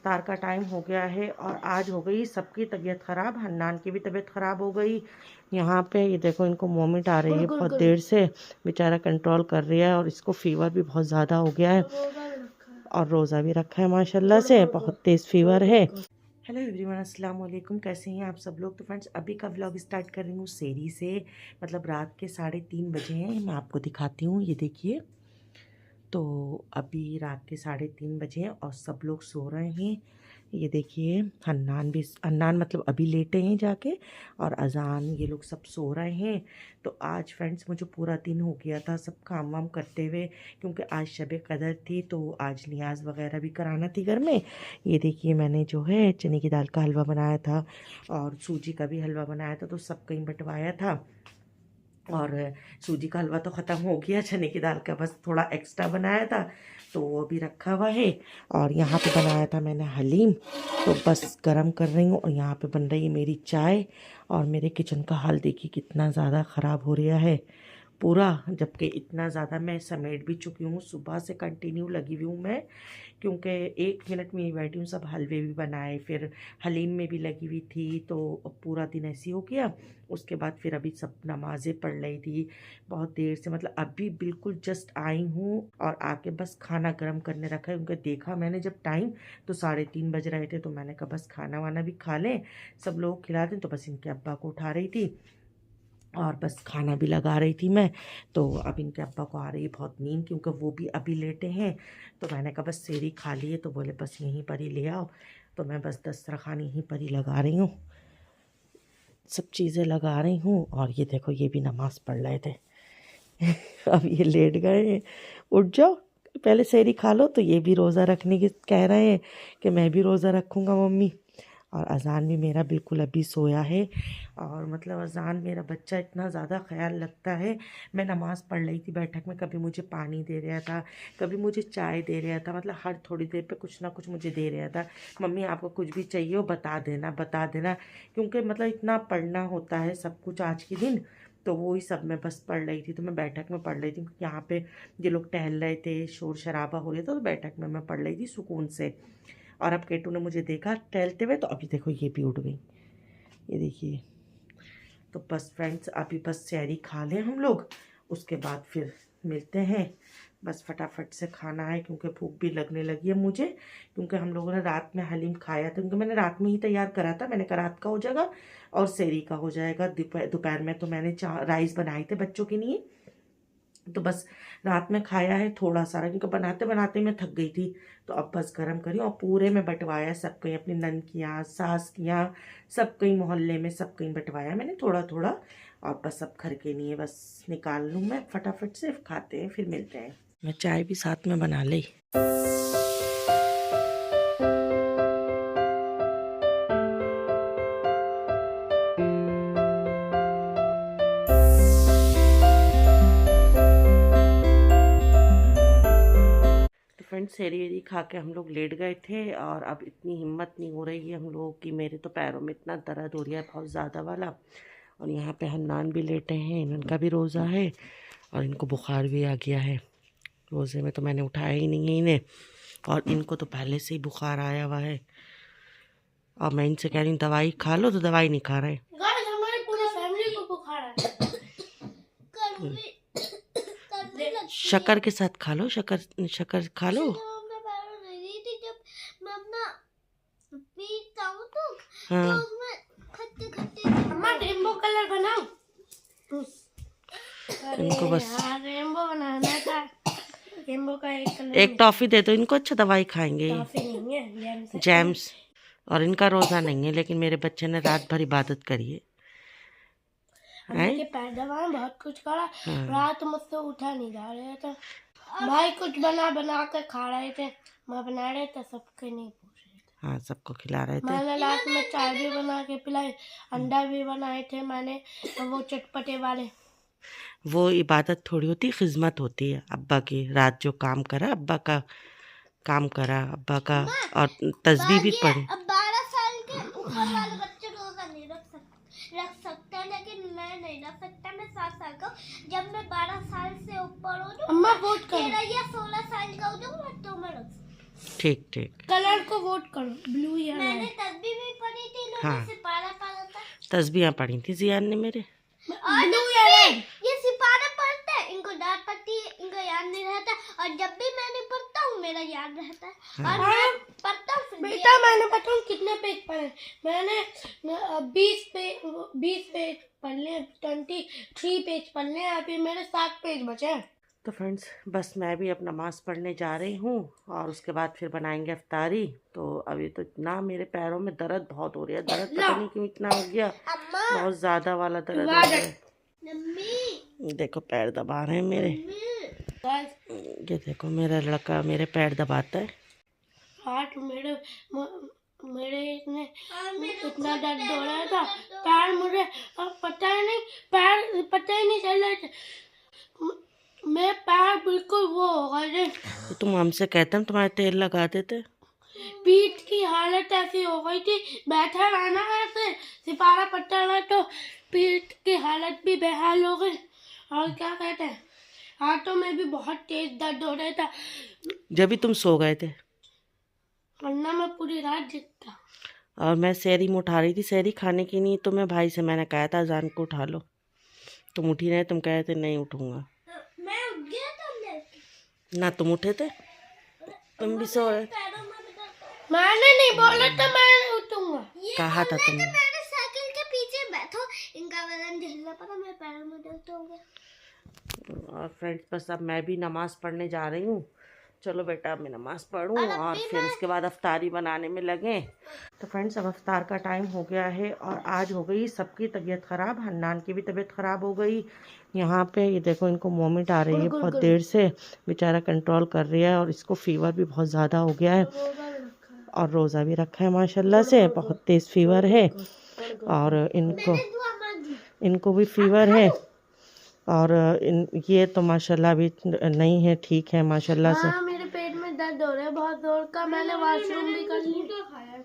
इफ्तार का टाइम हो गया है और आज हो गई सबकी तबीयत ख़राब। हन्नान की भी तबीयत ख़राब हो गई। यहाँ पे ये देखो इनको वॉमिट आ रही है बहुत देर से, बेचारा कंट्रोल कर रही है और इसको फीवर भी बहुत ज़्यादा हो गया है और रोज़ा भी रखा है माशाल्लाह से, बहुत तेज़ फीवर है। हेलो एवरीवन, अस्सलाम वालेकुम। कैसे हैं आप सब लोग। तो फ्रेंड्स अभी का व्लॉग स्टार्ट कर रही हूँ सेरी से, मतलब रात के 3:30 बजे हैं। मैं आपको दिखाती हूँ, ये देखिए। तो अभी रात के 3:30 बजे हैं और सब लोग सो रहे हैं। ये देखिए हन्नान मतलब अभी लेटे हैं जाके, और अजान ये लोग सब सो रहे हैं। तो आज फ्रेंड्स मुझे पूरा दिन हो गया था सब काम वाम करते हुए, क्योंकि आज शब कदर थी तो आज नियाज़ वगैरह भी कराना थी घर में। ये देखिए मैंने जो है चने की दाल का हलवा बनाया था और सूजी का भी हलवा बनाया था, तो सब कहीं बंटवाया था। और सूजी का हलवा तो ख़त्म हो गया, चने की दाल का बस थोड़ा एक्स्ट्रा बनाया था तो वो भी रखा हुआ है। और यहाँ पे बनाया था मैंने हलीम, तो बस गरम कर रही हूँ। और यहाँ पे बन रही है मेरी चाय। और मेरे किचन का हाल देखिए कितना ज़्यादा ख़राब हो रहा है पूरा, जबकि इतना ज़्यादा मैं समेट भी चुकी हूँ। सुबह से कंटिन्यू लगी हुई हूँ मैं, क्योंकि 1 मिनट में ही बैठी हूँ। सब हलवे भी बनाए, फिर हलीम में भी लगी हुई थी, तो पूरा दिन ऐसे हो गया। उसके बाद फिर अभी सब नमाज़ें पढ़ रही थी बहुत देर से, मतलब अभी बिल्कुल जस्ट आई हूँ और आके बस खाना गर्म करने रखा है। क्योंकि देखा मैंने जब टाइम तो 3:30 बज रहे थे, तो मैंने कहा बस खाना वाना भी खा लें, सब लोग खिला दें। तो बस इनके अब्बा को उठा रही थी और बस खाना भी लगा रही थी मैं। तो अब इनके अब्बा को आ रही है बहुत नींद, क्योंकि वो भी अभी लेटे हैं। तो मैंने कहा बस सेरी खा लिए, तो बोले बस यहीं पर ही ले आओ। तो मैं बस दस्तरखान यहीं पर ही लगा रही हूँ, सब चीज़ें लगा रही हूँ। और ये देखो ये भी नमाज़ पढ़ रहे थे अब ये लेट गए हैं। उठ जाओ, पहले सेरी खा लो। तो ये भी रोज़ा रखने की कह रहे हैं कि मैं भी रोज़ा रखूँगा मम्मी। और अज़ान भी मेरा बिल्कुल अभी सोया है। और मतलब अज़ान मेरा बच्चा इतना ज़्यादा ख्याल रखता है। मैं नमाज़ पढ़ रही थी बैठक में, कभी मुझे पानी दे रहा था, कभी मुझे चाय दे रहा था, मतलब हर थोड़ी देर पे कुछ ना कुछ मुझे दे रहा था। मम्मी आपको कुछ भी चाहिए हो बता देना, बता देना। क्योंकि मतलब इतना पढ़ना होता है सब कुछ आज के दिन, तो वही सब मैं बस पढ़ रही थी। तो मैं बैठक में पढ़ रही थी, क्योंकि यहाँ पे ये लोग टहल रहे थे, शोर शराबा हो रहा था, तो बैठक में मैं पढ़ रही थी सुकून से। और अब केटू ने मुझे देखा टहलते हुए, तो अभी देखो ये भी उठ गई, ये देखिए। तो बस फ्रेंड्स अभी बस सैरी खा लें हम लोग, उसके बाद फिर मिलते हैं। बस फटाफट से खाना है, क्योंकि भूख भी लगने लगी है मुझे, क्योंकि हम लोगों ने रात में हलीम खाया था। क्योंकि मैंने रात में ही तैयार करा था, मैंने कहा रात का हो जाएगा और सैरी का हो जाएगा। दोपहर में तो मैंने राइस बनाए थे बच्चों के लिए, तो बस रात में खाया है थोड़ा सारा, क्योंकि बनाते बनाते मैं थक गई थी। तो अब बस गर्म करी और पूरे में बंटवाया सब कहीं, अपनी नन की यहाँ, सास की यहाँ, सब कहीं मोहल्ले में सब कहीं बंटवाया मैंने थोड़ा थोड़ा। और बस अब घर के लिए बस निकाल लूँ मैं फटाफट से, खाते हैं फिर मिलते हैं। मैं चाय भी साथ में बना ली। फ्रेंड्स सेरी वेरी खा के हम लोग लेट गए थे, और अब इतनी हिम्मत नहीं हो रही है हम लोगों की। मेरे तो पैरों में इतना दर्द हो रहा है बहुत ज़्यादा वाला। और यहाँ पे हन्नान भी लेटे हैं, इनका भी रोज़ा है और इनको बुखार भी आ गया है। रोज़े में तो मैंने उठाया ही नहीं है इन्हें, और इनको तो पहले से ही बुखार आया हुआ है। और मैं इनसे कह रही हूँ दवाई खा लो, तो दवाई नहीं खा रहे। हमारी पूरी फैमिली को बुखार है। शक्कर के साथ खा लो, शक्कर शक्कर खा लो। हाँ रेनबो कलर बनाओ, इनको बस रेनबो बनाना था। रेनबो का एक कलर, एक टॉफ़ी दे दो इनको, अच्छा दवाई खाएंगे। टॉफी नहीं है, जैम्स। और इनका रोज़ा नहीं है, लेकिन मेरे बच्चे ने रात भर इबादत करी है। के पैर दबाए, बहुत कुछ करा। हाँ। रात मुझसे उठा नहीं जा रहे थे भाई, कुछ बना बना कर खा रहे थे। मैं बना रहे थे, सबके नहीं पूछ रहे थे। हाँ सबको खिला रहे थे। मैंने रात में चाय भी बना के पिलाई, अंडा भी बनाए थे मैंने, वो चटपटे वाले। वो इबादत थोड़ी होती, खिदमत होती है अब्बा की। रात जो काम करा अब्बा का, काम करा अब्बा का, और तस्बीह भी पढ़ी। अब 12 साल के ऊपर वाले बच्चे रोजा नहीं रख सकते हैं, लेकिन मैं नहीं रख सकता। मैं 7 साल का, जब मैं 12 साल से ऊपर हो जाऊँ, 13 या 16 साल का हो जाऊँ, तो मैं रख सकती। ठीक ठीक। कलर को वोट करो, ब्लू या मैंने तस्बीह भी पढ़ी थी ना, हाँ। सिपारा पढ़ा था। तस्बीहां पढ़ी थी जियान ने मेरे। और ब्लू या रेड। ये सिपारा पढ़ता है, इनको डांट पड़ती है, इनको याद नहीं रहता। और जब भी मैंने पढ़ता हूँ मेरा याद रहता है। और मैं पढ़ता हूँ बेटा मैंने पता हूँ कितने पेज पढ़े। मैंने 20 पेज पढ़ लिए, 23 पेज पढ़ लिए, अभी मेरे 7 पेज बचे हैं। तो फ्रेंड्स बस मैं भी अब नमाज़ पढ़ने जा रही हूँ और उसके बाद फिर बनाएंगे अफ्तारी। तो अभी तो इतना मेरे पैरों में दर्द बहुत हो रहा है, दर्द पता नहीं क्यों इतना हो गया, बहुत ज़्यादा वाला दर्द हो रहा है। मम्मी देखो पैर दबा रहे हैं मेरे, ये देखो मेरा लड़का मेरे पैर दबाता है। हाथ मेरे इतना दर्द हो रहा था, पैर मुझे पता ही नहीं चल रहे थे, मेरे पैर बिल्कुल वो हो गए थे। तो तुम हमसे कहते हम तुम्हारे तेल लगा देते। पीठ की हालत ऐसी हो गई थी, बैठा रहना ऐसे सिपारा पट्टा रहा तो पीठ की हालत भी बेहाल हो गई। और क्या कहते हैं, हाथों में भी बहुत तेज दर्द हो रहा था, जब भी तुम सो गए थे वरना मैं पूरी रात जगता। और मैं सहरी में उठा रही थी, सहरी खाने की नहीं, तो मैं भाई से मैंने कहा था अजान को उठा लो, तुम उठी नहीं, तुम कहे थे नहीं उठूंगा। मैं उठ गया था ना तुम उठे थे, तुम भी सो रहे। मैंने नहीं बोला था मैं उठूंगा। कहा था तुमने। मैंने साइकिल के पीछे बैठो, इनका वजन झेलना पड़ा, मेरे पैरों में दर्द हो गया। और फ्रेंड्स बस अब मैं भी नमाज़ पढ़ने जा रही हूँ। चलो बेटा अब मैं नमाज़ पढ़ूँ और फिर उसके बाद अफ्तारी बनाने में लगे। तो फ्रेंड्स अब अफ्तार का टाइम हो गया है और आज हो गई सबकी तबीयत ख़राब, हन्नान की भी तबीयत ख़राब हो गई। यहाँ पे ये देखो इनको वॉमिट आ रही है बहुत देर से, बेचारा कंट्रोल कर रहा है और इसको फीवर भी बहुत ज़्यादा हो गया है और रोज़ा भी रखा है माशाल्लाह से, बहुत तेज़ फीवर है और इनको भी फीवर है और ये तो माशाल्लाह भी नहीं है, ठीक है माशाल्लाह से। मेरे पेट में दर्द हो रहा है बहुत जोर का, मैंने वॉशरूम भी कर लिया।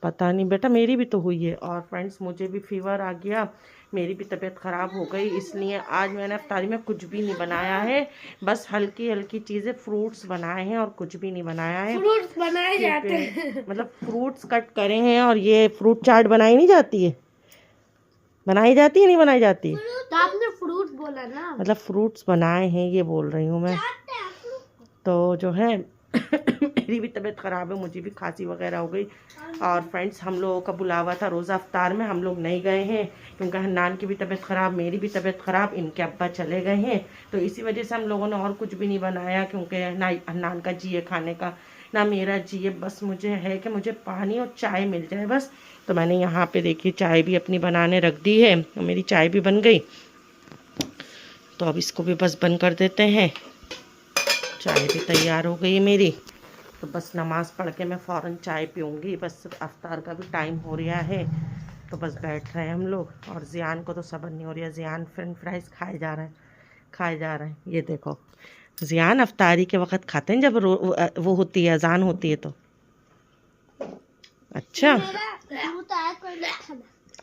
पता नहीं बेटा मेरी भी तो हुई है। और फ्रेंड्स मुझे भी फीवर आ गया, मेरी भी तबीयत ख़राब हो गई, इसलिए आज मैंने अफ्तारी में कुछ भी नहीं बनाया है, बस हल्की हल्की चीज़ें फ्रूट्स बनाए हैं और कुछ भी नहीं बनाया है। फ्रूट्स बनाए जाते हैं, मतलब फ्रूट्स कट करे हैं और ये फ्रूट चाट बनाई नहीं जाती है, बनाई जाती है नहीं बनाई जाती है? तो आपने फ्रूट बोला ना, मतलब फ्रूट्स बनाए हैं ये बोल रही हूँ मैं। तो जो है मेरी भी तबीयत ख़राब है, मुझे भी खांसी वगैरह हो गई। और फ्रेंड्स हम लोगों का बुलावा था रोज़ा अफ्तार में, हम लोग नहीं गए हैं क्योंकि हन्नान की भी तबीयत ख़राब, मेरी भी तबीयत ख़राब, इनके अब्बा चले गए हैं, तो इसी वजह से हम लोगों ने और कुछ भी नहीं बनाया क्योंकि ना हन्नान का जी है खाने का ना मेरा जी है, बस मुझे है कि मुझे पानी और चाय मिल जाए बस। तो मैंने यहाँ पे देखिए चाय भी अपनी बनाने रख दी है, मेरी चाय भी बन गई, तो अब इसको भी बस बंद कर देते हैं। चाय भी तैयार हो गई मेरी, तो बस नमाज़ पढ़ के मैं फ़ौरन चाय पीऊँगी, बस अफ्तार का भी टाइम हो रहा है, तो बस बैठ रहे हैं हम लोग। और ज़ियान को तो सब्र नहीं हो रहा, ज़ियान फ्रेंच फ्राइज़ खाए जा रहे हैं। ये देखो ज़ियान अफ्तारी के वक़्त खाते हैं जब वो होती है अजान होती है तो। अच्छा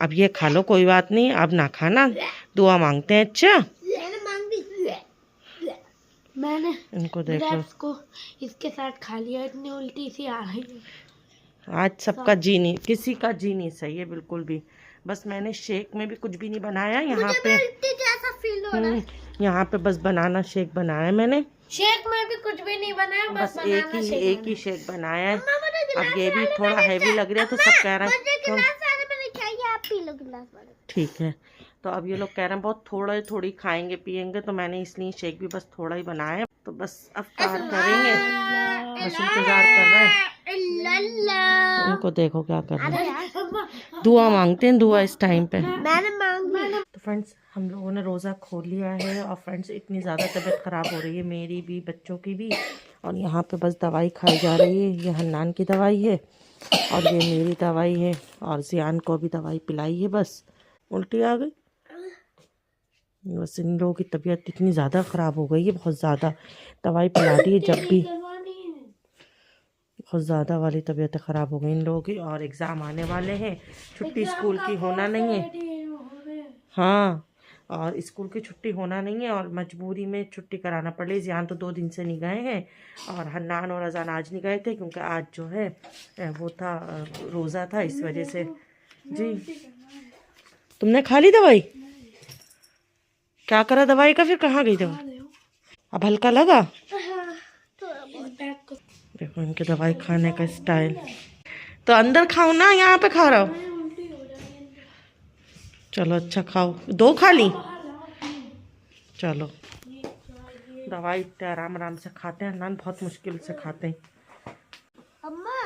अब ये खा लो, कोई बात नहीं, अब ना खाना, दुआ मांगते हैं। अच्छा मैंने इनको देखो को इसके साथ खा लिया, इतनी उल्टी सी आ रही है। आज सबका जी नहीं, किसी का जी नहीं सही है बिल्कुल भी। बस मैंने शेक में भी कुछ भी नहीं बनाया यहाँ पे, यहाँ पे बस बनाना शेक बनाया मैंने, शेक में भी कुछ भी नहीं बनाया, बस एक ही शेक बनाया है। अब ये भी थोड़ा हैवी लग रहा है तो सब कह रहे हैं ठीक है, तो अब ये लोग कह रहे हैं बहुत थोड़ी खाएंगे पियेंगे, तो मैंने इसलिए शेक भी बस थोड़ा ही बनाया है, तो बस अफ्तार करेंगे, बस इंतजार कर रहे हैं। उनको देखो क्या कर रहे हैं, दुआ मांगते हैं, दुआ इस टाइम पे। तो फ्रेंड्स हम लोगों ने रोज़ा खोल लिया है और फ्रेंड्स इतनी ज़्यादा तबीयत ख़राब हो रही है मेरी भी, बच्चों की भी, और यहाँ पे बस दवाई खाई जा रही है, ये हन्नान की दवाई है और ये मेरी दवाई है और ज़ियान को भी दवाई पिलाई है, बस उल्टी आ गई। बस इन लोगों की तबीयत इतनी ज़्यादा ख़राब हो गई है, बहुत ज़्यादा दवाई पिला दी है, जब भी बहुत ज़्यादा वाली तबीयत ख़राब हो गई इन लोगों की। और एग्ज़ाम आने वाले हैं, छुट्टी स्कूल की होना नहीं है। हाँ और स्कूल की छुट्टी होना नहीं है और मजबूरी में छुट्टी कराना पड़े। जियान तो 2 दिन से नहीं गए हैं और हन्नान और अजान आज नहीं गए थे क्योंकि आज जो है वो था रोज़ा था, इस वजह से। जी तुमने खा ली दवाई? क्या करा दवाई का? फिर कहाँ गई दवाई? अब हल्का लगा? देखो इनके दवाई खाने का स्टाइल। तो अंदर खाओ ना, यहाँ पे खा रहा हो। चलो अच्छा खाओ। 2 खा ली? चलो दवाई इतने आराम आराम से खाते हैं, नान बहुत मुश्किल से खाते हैं। अम्मा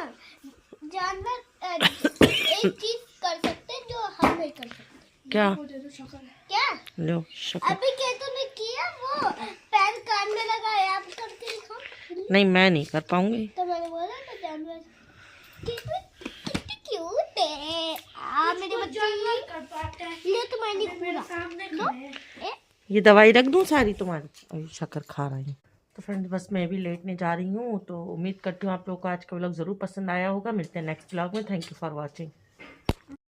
जानवर एक चीज कर सकते हैं जो हम नहीं कर सकते। क्या? क्या? लो शक्कर। अभी क्या तूने किया? वो पैन कान में लगाया, आप करके दिखाओ। नहीं मैं नहीं कर पाऊंगी। तो मैंने बोला ना जानवर कितनी क्यूट है। मेरे बच्चे ले तो मैंने पूरा ये दवाई रख दूं सारी तुम्हारी? अभी शक्कर खा रही हूँ। तो फ्रेंड्स बस मैं भी लेटने जा रही हूँ। तो उम्मीद करती हूँ आप लोगों को आज का व्लॉग ज़रूर पसंद आया होगा। मिलते हैं नेक्स्ट व्लॉग में। Thank you for watching.